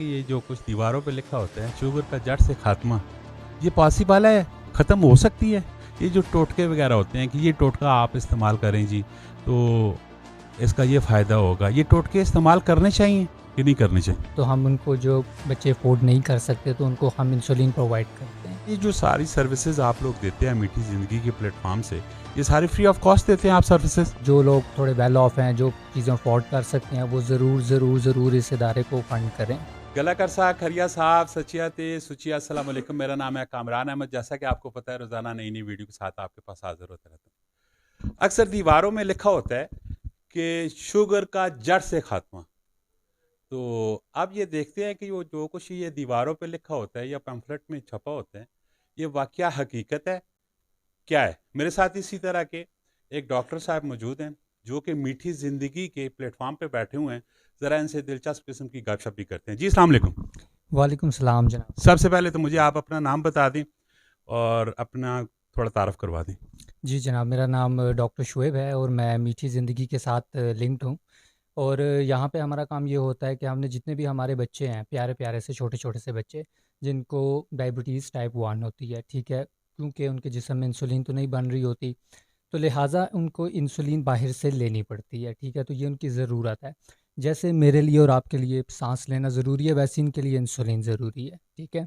ये जो कुछ दीवारों पे लिखा होता है शुगर का जड़ से खात्मा, ये पॉसिबल है, ख़त्म हो सकती है? ये जो टोटके वगैरह होते हैं कि ये टोटका आप इस्तेमाल करें जी, तो इसका ये फ़ायदा होगा, ये टोटके इस्तेमाल करने चाहिए कि नहीं करने चाहिए? तो हम उनको, जो बच्चे अफोर्ड नहीं कर सकते, तो उनको हम इंसुलिन प्रोवाइड करते हैं। ये जो सारी सर्विसेज आप लोग देते हैं मीठी ज़िंदगी के प्लेटफॉर्म से, ये सारी फ्री ऑफ कॉस्ट देते हैं आप सर्विसेज? जो लोग थोड़े वेल ऑफ हैं, जो चीज़ें अफोर्ड कर सकते हैं, वो ज़रूर इस इदारे को फंड करें। गला करसा खरिया साहब सचिया ते सुचिया अस्सलाम वालेकुम। मेरा नाम है कामरान अहमद। जैसा कि आपको पता है रोज़ाना नई नई वीडियो के साथ आपके पास हाजिर होता रहता हूँ। अक्सर दीवारों में लिखा होता है कि शुगर का जड़ से खात्मा। तो अब ये देखते हैं कि वो जो कुछ ये दीवारों पे लिखा होता है या पैम्फलेट में छपा होता है, ये वाकया हकीकत है क्या है? मेरे साथ इसी तरह के एक डॉक्टर साहब मौजूद हैं जो कि मीठी ज़िंदगी के प्लेटफॉर्म पे बैठे हुए हैं। ज़रा इनसे दिलचस्प किस्म की गपशप भी करते हैं। जी अस्सलाम वालेकुम। वालेकुम सलाम जनाब। सबसे पहले तो मुझे आप अपना नाम बता दें और अपना थोड़ा तारफ़ करवा दें। जी जनाब, मेरा नाम डॉक्टर शुएब है और मैं मीठी ज़िंदगी के साथ लिंक्ड हूँ। और यहाँ पे हमारा काम ये होता है कि हमने जितने भी हमारे बच्चे हैं, प्यारे प्यारे से छोटे छोटे से बच्चे, जिनको डायबिटीज़ टाइप 1 होती है, ठीक है, क्योंकि उनके जिस्म में इंसुलिन तो नहीं बन रही होती, तो लिहाजा उनको इंसुलिन बाहर से लेनी पड़ती है, ठीक है। तो ये उनकी ज़रूरत है। जैसे मेरे लिए और आपके लिए सांस लेना ज़रूरी है, वैसे इनके लिए इंसुलिन ज़रूरी है, ठीक है।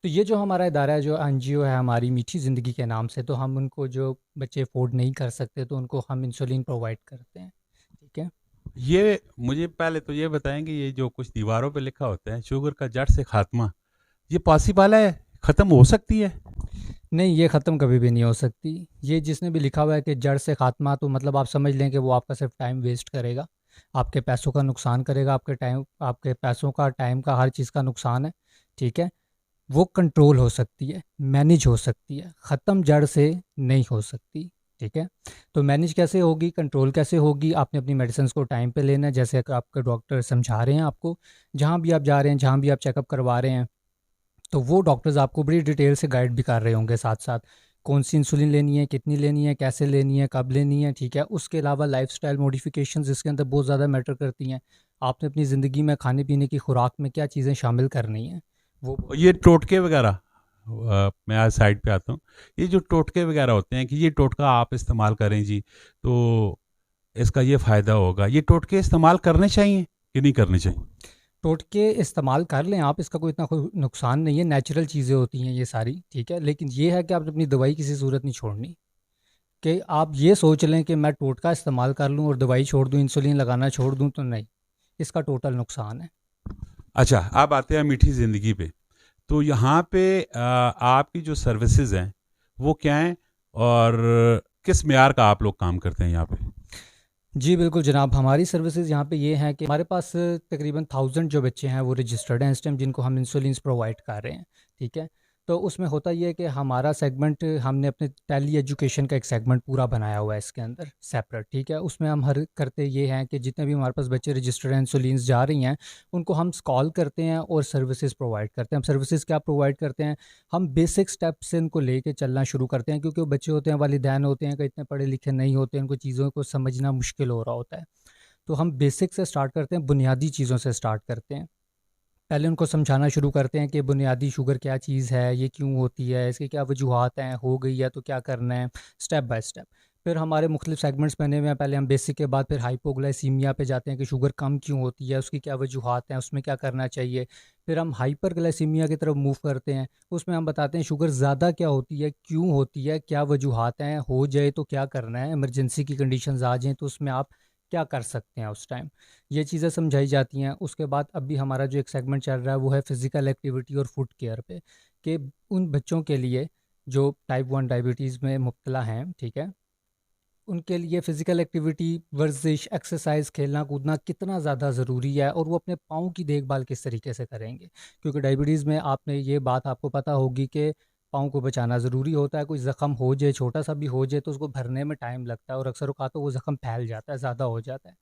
तो ये जो हमारा इदारा है, जो एनजीओ है हमारी मीठी ज़िंदगी के नाम से, तो हम उनको, जो बच्चे अफोर्ड नहीं कर सकते, तो उनको हम इंसुलिन प्रोवाइड करते हैं, ठीक है। ये मुझे पहले तो ये बताएं कि ये जो कुछ दीवारों पे लिखा होता है शुगर का जड़ से खात्मा, ये पॉसिबल है, ख़त्म हो सकती है? नहीं, ये ख़त्म कभी भी नहीं हो सकती। ये जिसने भी लिखा हुआ है कि जड़ से खात्मा, तो मतलब आप समझ लें कि वो आपका सिर्फ टाइम वेस्ट करेगा, आपके पैसों का नुकसान करेगा, आपके पैसों का, टाइम का, हर चीज़ का नुकसान है, ठीक है। वो कंट्रोल हो सकती है, मैनेज हो सकती है, ख़त्म जड़ से नहीं हो सकती, ठीक है। तो मैनेज कैसे होगी, कंट्रोल कैसे होगी? आपने अपनी मेडिसिन को टाइम पे लेना है, जैसे कि आपके डॉक्टर समझा रहे हैं आपको। जहाँ भी आप जा रहे हैं, जहाँ भी आप चेकअप करवा रहे हैं, तो वो डॉक्टर्स आपको बड़ी डिटेल से गाइड भी कर रहे होंगे साथ साथ, कौन सी इंसुलिन लेनी है, कितनी लेनी है, कैसे लेनी है, कब लेनी है, ठीक है। उसके अलावा लाइफस्टाइल मॉडिफिकेशंस इसके अंदर बहुत ज़्यादा मैटर करती हैं। आपने अपनी ज़िंदगी में खाने पीने की खुराक में क्या चीज़ें शामिल करनी है, वो और ये टोटके वगैरह, मैं आज साइड पे आता हूँ। ये जो टोटके वगैरह होते हैं कि ये टोटका आप इस्तेमाल करें जी, तो इसका ये फ़ायदा होगा, ये टोटके इस्तेमाल करने चाहिए कि नहीं करने चाहिए? टोटके इस्तेमाल कर लें आप, इसका कोई इतना कोई नुकसान नहीं है, नेचुरल चीज़ें होती हैं ये सारी, ठीक है। लेकिन ये है कि आप अपनी दवाई किसी सूरत नहीं छोड़नी, कि आप ये सोच लें कि मैं टोटका इस्तेमाल कर लूँ और दवाई छोड़ दूँ, इंसुलिन लगाना छोड़ दूँ, तो नहीं, इसका टोटल नुकसान है। अच्छा, अब आते हैं मीठी ज़िंदगी पे। तो यहाँ पे आपकी जो सर्विसेज हैं वो क्या हैं और किस मेयार का आप लोग काम करते हैं यहाँ पे? जी बिल्कुल जनाब, हमारी सर्विसेज यहाँ पे ये हैं कि हमारे पास तकरीबन 1000 जो बच्चे हैं वो रजिस्टर्ड हैं इस टाइम, जिनको हम इंसुलिन प्रोवाइड कर रहे हैं, ठीक है। तो उसमें होता ये है कि हमारा सेगमेंट, हमने अपने टेली एजुकेशन का एक सेगमेंट पूरा बनाया हुआ है इसके अंदर सेपरेट, ठीक है। उसमें हम हर करते ये हैं कि जितने भी हमारे पास बच्चे रजिस्टर्ड हैं, इंसुलिन्स जा रही हैं, उनको हम कॉल करते हैं और सर्विसेज प्रोवाइड करते हैं। हम सर्विसेज क्या प्रोवाइड करते हैं, हम बेसिक स्टेप से इनको लेके चलना शुरू करते हैं, क्योंकि वो बच्चे होते हैं, वालिदैन होते हैं कि इतने पढ़े लिखे नहीं होते, उनको चीज़ों को समझना मुश्किल हो रहा होता है। तो हम बेसिक से स्टार्ट करते हैं, बुनियादी चीज़ों से स्टार्ट करते हैं। पहले उनको समझाना शुरू करते हैं कि बुनियादी शुगर क्या चीज़ है, ये क्यों होती है, इसकी क्या वजूहत हैं, हो गई है तो क्या करना है, स्टेप बाय स्टेप। फिर हमारे मुख्तलिफ सेगमेंट्स बने हुए हैं, पहले हम बेसिक के बाद फिर हाइपोग्लाइसीमिया पे जाते हैं कि शुगर कम क्यों होती है, उसकी क्या वजूहत हैं, उसमें क्या करना चाहिए। फिर हम हाइपरग्लाइसीमिया की तरफ मूव करते हैं, उसमें हम बताते हैं शुगर ज़्यादा क्या होती है, क्यों होती है, क्या वजूहत हैं, हो जाए तो क्या करना है, इमरजेंसी की कंडीशंस आ जाएँ तो उसमें आप क्या कर सकते हैं उस टाइम, ये चीज़ें समझाई जाती हैं। उसके बाद अभी हमारा जो एक सेगमेंट चल रहा है वो है फ़िज़िकल एक्टिविटी और फूड केयर पे, कि उन बच्चों के लिए जो टाइप 1 डायबिटीज़ में मुब्तला हैं, ठीक है, उनके लिए फ़िज़िकल एक्टिविटी, वर्जिश, एक्सरसाइज, खेलना कूदना कितना ज़्यादा ज़रूरी है, और वो अपने पाँव की देखभाल किस तरीके से करेंगे। क्योंकि डायबिटीज़ में आपने ये बात आपको पता होगी कि पाँव को बचाना ज़रूरी होता है। कोई ज़ख़म हो जाए, छोटा सा भी हो जाए, तो उसको भरने में टाइम लगता है और अक्सर औक़ात तो वो ज़ख़म फैल जाता है, ज़्यादा हो जाता है।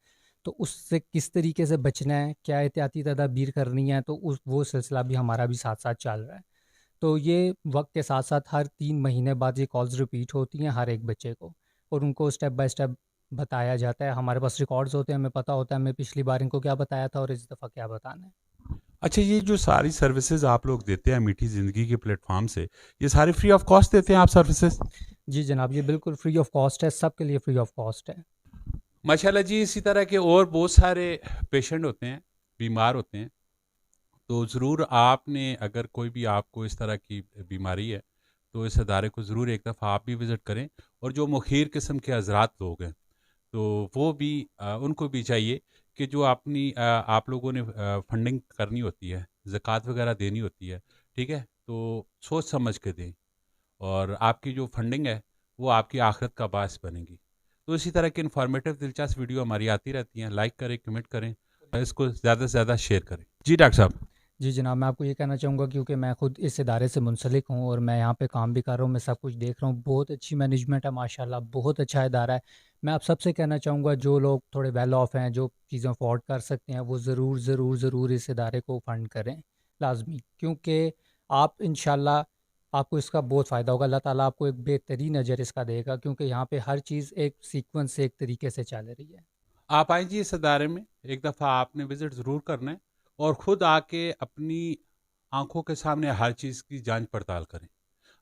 तो उससे किस तरीके से बचना है, क्या एहतियाती तदाबीर करनी है, तो उस वो सिलसिला भी हमारा भी साथ साथ चल रहा है। तो ये वक्त के साथ साथ हर 3 महीने बाद ये कॉल्स रिपीट होती हैं हर एक बच्चे को, और उनको स्टेप बाय स्टेप बताया जाता है। हमारे पास रिकॉर्ड्स होते हैं, हमें पता होता है हमें पिछली बार इनको क्या बताया था और इस दफ़ा क्या बताना है। اچھا، یہ جو ساری سروسز آپ لوگ دیتے ہیں میٹھی زندگی کے پلیٹ فارم سے، یہ سارے فری آف کاسٹ دیتے ہیں آپ سروسز؟ جی جناب، یہ بالکل فری آف کاسٹ ہے، سب کے لیے فری آف کاسٹ ہے۔ ماشاء اللہ جی، اسی طرح کے اور بہت سارے پیشنٹ ہوتے ہیں، بیمار ہوتے ہیں، تو ضرور آپ نے اگر کوئی بھی آپ کو اس طرح کی بیماری ہے تو اس ادارے کو ضرور ایک دفعہ آپ بھی وزٹ کریں، اور جو مخیر قسم کے حضرات لوگ ہیں تو وہ بھی ان کو بھی چاہیے کہ جو اپنی آپ لوگوں نے فنڈنگ کرنی ہوتی ہے، زکوٰۃ وغیرہ دینی ہوتی ہے، ٹھیک ہے، تو سوچ سمجھ کے دیں، اور آپ کی جو فنڈنگ ہے وہ آپ کی آخرت کا باعث بنے گی۔ تو اسی طرح کی انفارمیٹیو دلچسپ ویڈیو ہماری آتی رہتی ہیں، لائک کریں، کمنٹ کریں، اور اس کو زیادہ سے زیادہ شیئر کریں۔ جی ڈاکٹر صاحب۔ جی جناب، میں آپ کو یہ کہنا چاہوں گا کیونکہ میں خود اس ادارے سے منسلک ہوں اور میں یہاں پہ کام بھی کر رہا ہوں، میں سب کچھ دیکھ رہا ہوں، بہت اچھی مینجمنٹ ہے ماشاءاللہ، بہت اچھا ادارہ ہے۔ میں آپ سب سے کہنا چاہوں گا جو لوگ تھوڑے ویل آف ہیں، جو چیزیں افورڈ کر سکتے ہیں، وہ ضرور ضرور ضرور اس ادارے کو فنڈ کریں، لازمی، کیونکہ آپ انشاءاللہ آپ کو اس کا بہت فائدہ ہوگا، اللہ تعالیٰ آپ کو ایک بہترین اجر اس کا دے گا، کیونکہ یہاں پہ ہر چیز ایک سیکوینس سے ایک طریقے سے چل رہی ہے۔ آپ آئیں جی اس ادارے میں، ایک دفعہ آپ نے وزٹ ضرور کرنا ہے، اور خود آ کے اپنی آنکھوں کے سامنے ہر چیز کی جانچ پڑتال کریں۔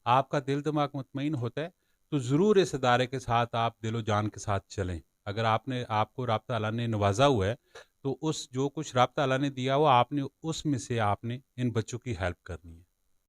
آپ کا دل دماغ مطمئن ہوتا ہے تو ضرور اس ادارے کے ساتھ آپ دل و جان کے ساتھ چلیں۔ اگر آپ کو رب تعالیٰ نے نوازا ہوا ہے تو اس جو کچھ رب تعالیٰ نے دیا ہوا، آپ نے اس میں سے آپ نے ان بچوں کی ہیلپ کرنی ہے۔